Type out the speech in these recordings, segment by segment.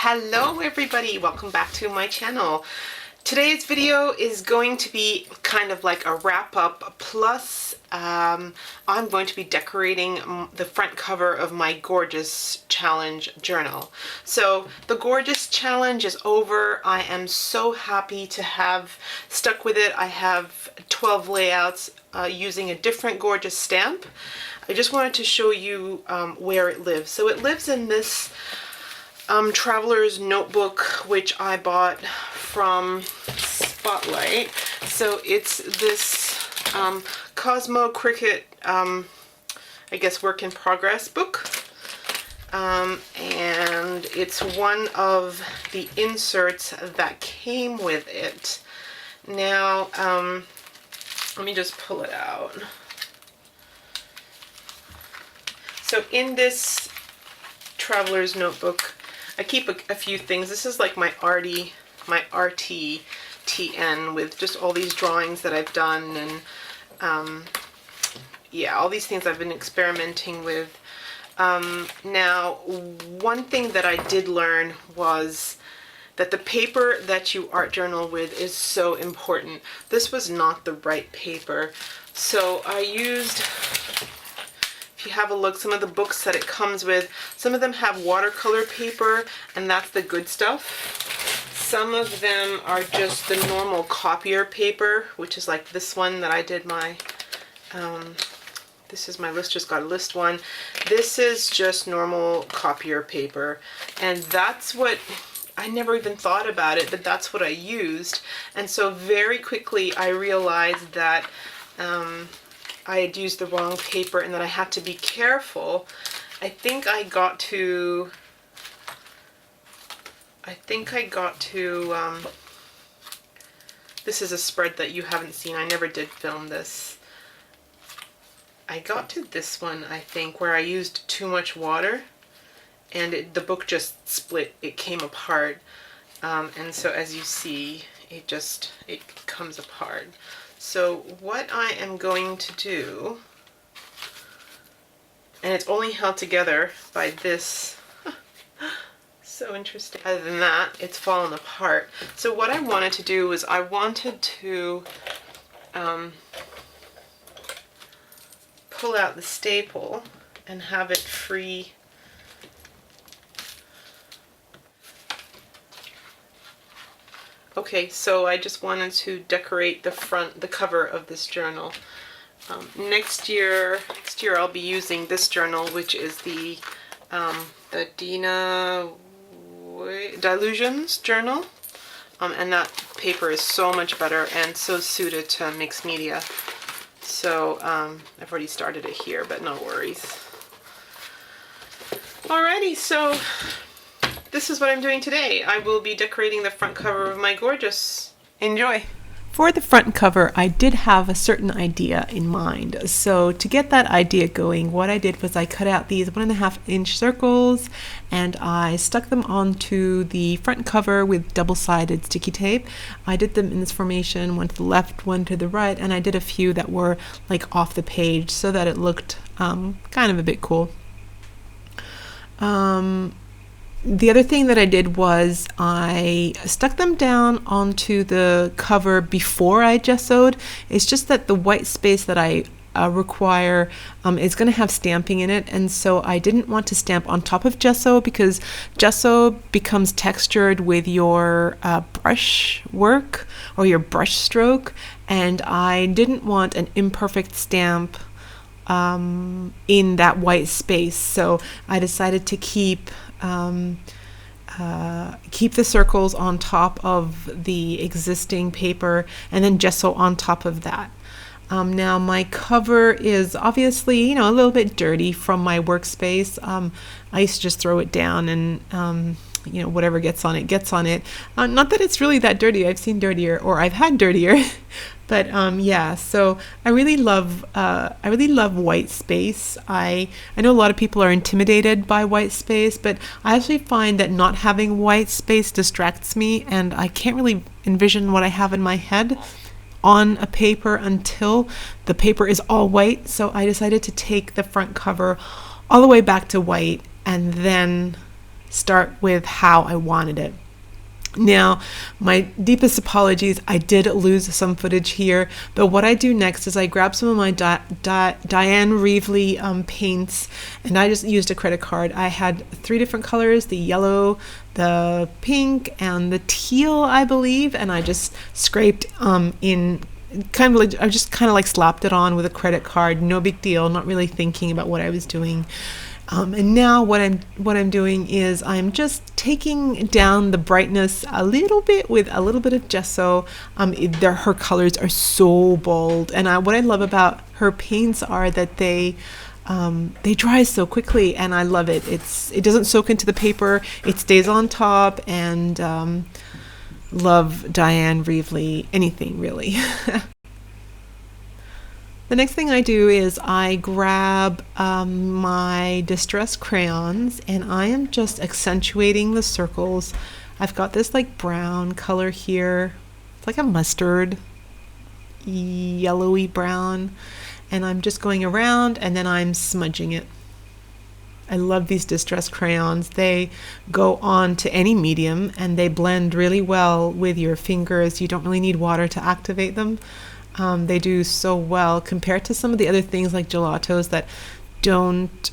Hello everybody, welcome back to my channel. Today's video is going to be kind of like a wrap-up, plus I'm going to be decorating the front cover of my Gorjuss Challenge journal. So the Gorjuss Challenge is over. I am so happy to have stuck with it. I have 12 layouts using a different Gorjuss stamp. I just wanted to show you where it lives. So it lives in this traveler's notebook, which I bought from Spotlight. So it's this Cosmo Cricket, I guess, work in progress book. And it's one of the inserts that came with it. Now, let me just pull it out. So in this traveler's notebook, I keep a few things. This is like my RTTN with just all these drawings that I've done, and yeah, all these things I've been experimenting with. Now, one thing that I did learn was that the paper that you art journal with is so important. This was not the right paper, so I used, if you have a look, some of the books that it comes with, some of them have watercolor paper, and that's the good stuff. Some of them are just the normal copier paper, which is like this one that I did my, this is my list, just got a list one. This is just normal copier paper, and that's what, I never even thought about it, but that's what I used. And so very quickly I realized that I had used the wrong paper and that I had to be careful. I think I got to, this is a spread that you haven't seen. I never did film this. I got to this one, I think, where I used too much water and the book just split. It came apart. And so as you see, it comes apart. So what I am going to do, and it's only held together by this, so interesting. Other than that, it's fallen apart. So what I wanted to do was I wanted to pull out the staple and have it free. Okay, so I just wanted to decorate the cover of this journal. Next year I'll be using this journal, which is the Dina Delusions journal, and that paper is so much better and so suited to mixed media. So I've already started it here, but no worries. Alrighty, so this is what I'm doing today. I will be decorating the front cover of my Gorjuss. Enjoy! For the front cover, I did have a certain idea in mind. So to get that idea going, what I did was I cut out these 1.5-inch circles and I stuck them onto the front cover with double-sided sticky tape. I did them in this formation, one to the left, one to the right, and I did a few that were like off the page so that it looked kind of a bit cool. The other thing that I did was I stuck them down onto the cover before I gessoed. It's just that the white space that I require is going to have stamping in it, and so I didn't want to stamp on top of gesso because gesso becomes textured with your brush work or your brush stroke, and I didn't want an imperfect stamp in that white space. So I decided to keep the circles on top of the existing paper and then gesso on top of that. Now my cover is obviously, you know, a little bit dirty from my workspace. I used to just throw it down and you know, whatever gets on it gets on it. Not that it's really that dirty. I've seen dirtier, or I've had dirtier. But yeah, so I really love white space. I know a lot of people are intimidated by white space, but I actually find that not having white space distracts me, and I can't really envision what I have in my head on a paper until the paper is all white. So I decided to take the front cover all the way back to white and then start with how I wanted it. Now, my deepest apologies, I did lose some footage here, but what I do next is I grab some of my Diane Reevely paints, and I just used a credit card. I had 3 different colors, the yellow, the pink, and the teal, I believe, and I just scraped in kind of like, I just kind of like slapped it on with a credit card. No big deal, not really thinking about what I was doing. And now what I'm doing is I'm just taking down the brightness a little bit with a little bit of gesso. Her colors are so bold, and what I love about her paints are that they dry so quickly, and I love it. It doesn't soak into the paper. It stays on top, and love Diane Reevely, anything really. The next thing I do is I grab my distress crayons, and I am just accentuating the circles. I've got this like brown color here. It's like a mustard, yellowy brown, and I'm just going around and then I'm smudging it. I love these distress crayons. They go on to any medium and they blend really well with your fingers. You don't really need water to activate them. They do so well compared to some of the other things like gelatos that don't.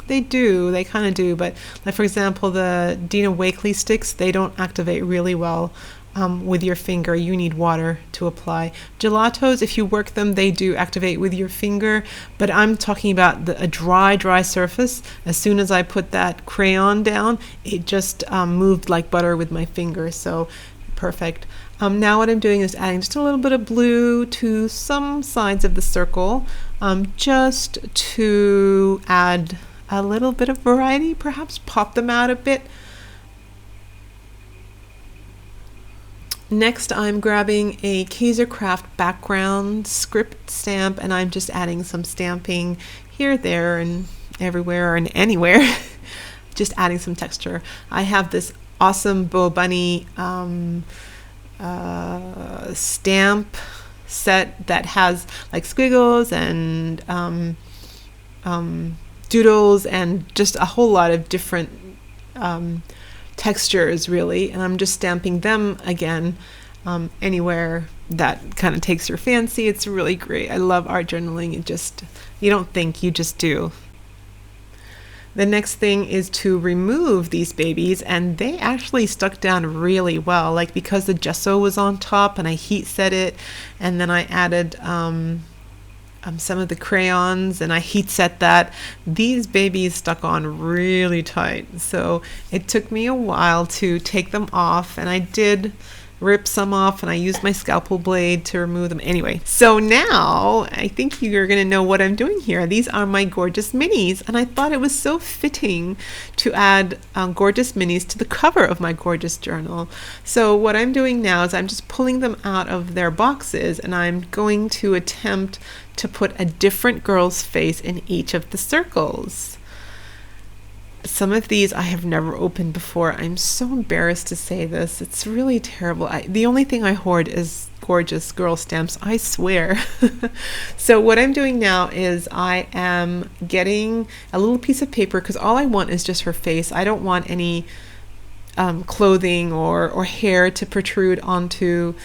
They kind of do, but like for example, the Dina Wakley sticks, they don't activate really well with your finger. You need water to apply. Gelatos, if you work them, they do activate with your finger, but I'm talking about a dry surface. As soon as I put that crayon down, it just moved like butter with my finger, so perfect. Now what I'm doing is adding just a little bit of blue to some sides of the circle, just to add a little bit of variety, perhaps pop them out a bit. Next, I'm grabbing a Kaisercraft background script stamp, and I'm just adding some stamping here, there, and everywhere and anywhere. Just adding some texture. I have this awesome Bo Bunny stamp set that has like squiggles and doodles and just a whole lot of different textures really, and I'm just stamping them again anywhere that kind of takes your fancy. It's really great. I love art journaling. You don't think, you just do. The next thing is to remove these babies, and they actually stuck down really well, like because the gesso was on top and I heat set it, and then I added some of the crayons and I heat set that. These babies stuck on really tight, so it took me a while to take them off, and I did rip some off and I used my scalpel blade to remove them. Anyway, so now I think you're gonna know what I'm doing here. These are my Gorjuss Minis, and I thought it was so fitting to add Gorjuss Minis to the cover of my Gorjuss journal. So what I'm doing now is I'm just pulling them out of their boxes, and I'm going to attempt to put a different girl's face in each of the circles. Some of these I have never opened before. I'm so embarrassed to say this. It's really terrible. The only thing I hoard is Gorjuss girl stamps, I swear. So what I'm doing now is I am getting a little piece of paper, because all I want is just her face. I don't want any clothing or hair to protrude onto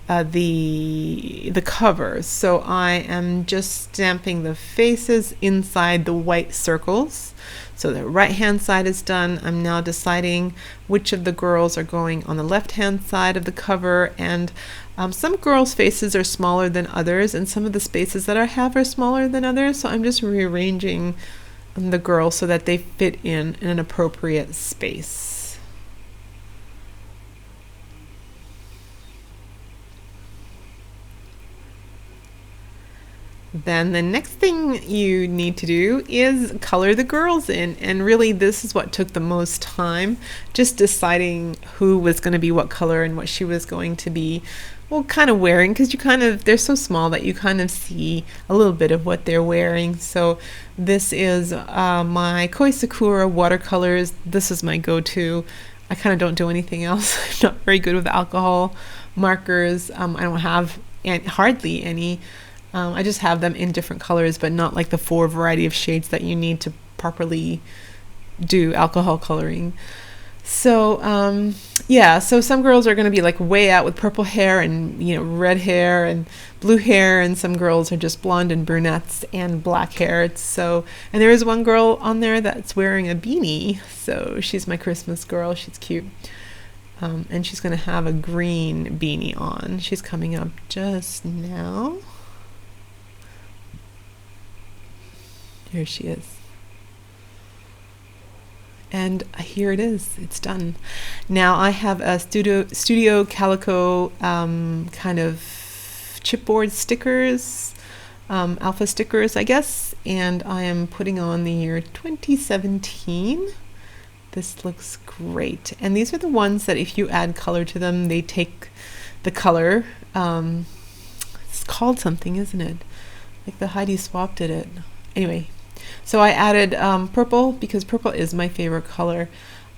the cover. So I am just stamping the faces inside the white circles. So the right hand side is done. I'm now deciding which of the girls are going on the left hand side of the cover, and some girls' faces are smaller than others, and some of the spaces that I have are smaller than others, so I'm just rearranging the girls so that they fit in an appropriate space. Then the next thing you need to do is color the girls in, and really this is what took the most time, just deciding who was going to be what color and what she was going to be, well, kind of wearing, because they're so small that you kind of see a little bit of what they're wearing. So this is my Koi Sakura watercolors. This is my go-to. I kind of don't do anything else. I'm not very good with alcohol markers. I don't have hardly any. I just have them in different colors, but not like the 4 variety of shades that you need to properly do alcohol coloring. So yeah, so some girls are going to be like way out with purple hair and red hair and blue hair, and some girls are just blonde and brunettes and black hair. And there is one girl on there that's wearing a beanie, so she's my Christmas girl. She's cute. And she's going to have a green beanie on. She's coming up just now. Here she is. And here it is. It's done. Now I have a Studio Calico kind of chipboard stickers, alpha stickers, I guess. And I am putting on the year 2017. This looks great. And these are the ones that if you add color to them, they take the color. It's called something, isn't it? Like the Heidi Swap did it. Anyway, so I added purple because purple is my favorite color.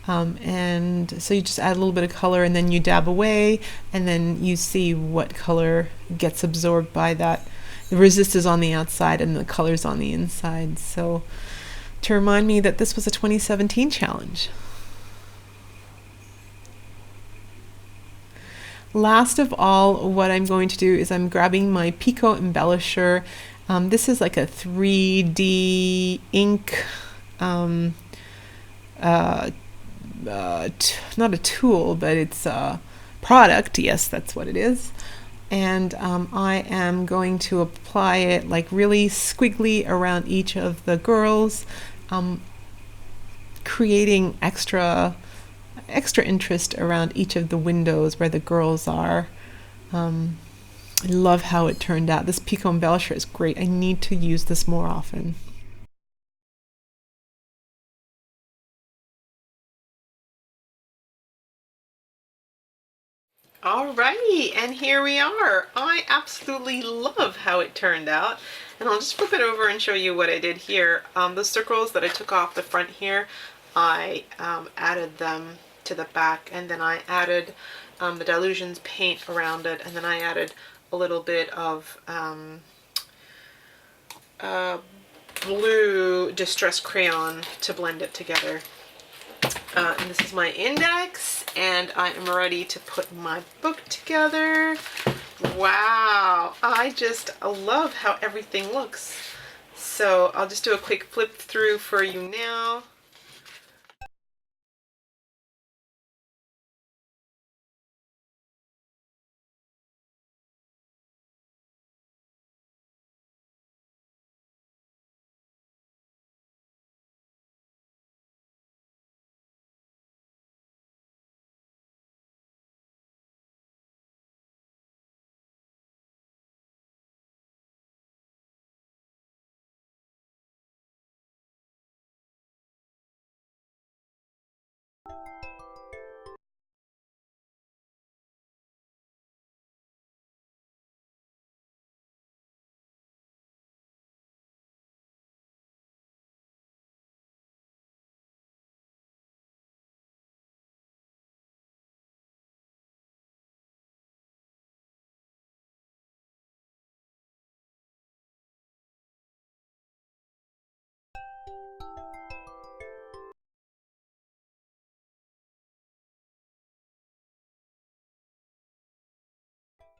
And so you just add a little bit of color and then you dab away, and then you see what color gets absorbed by that. The resist is on the outside and the color's on the inside. So to remind me that this was a 2017 challenge. Last of all, what I'm going to do is I'm grabbing my Pico embellisher. This is like a 3D ink, not a tool, but it's a product. Yes, that's what it is. And I am going to apply it like really squiggly around each of the girls, creating extra interest around each of the windows where the girls are. I love how it turned out. This Pico embellisher is great. I need to use this more often. Alrighty, and here we are. I absolutely love how it turned out. And I'll just flip it over and show you what I did here. The circles that I took off the front here, I added them to the back, and then I added the Dylusions paint around it, and then I added a little bit of blue Distress Crayon to blend it together. And this is my index, and I am ready to put my book together. Wow, I just love how everything looks. So I'll just do a quick flip through for you now.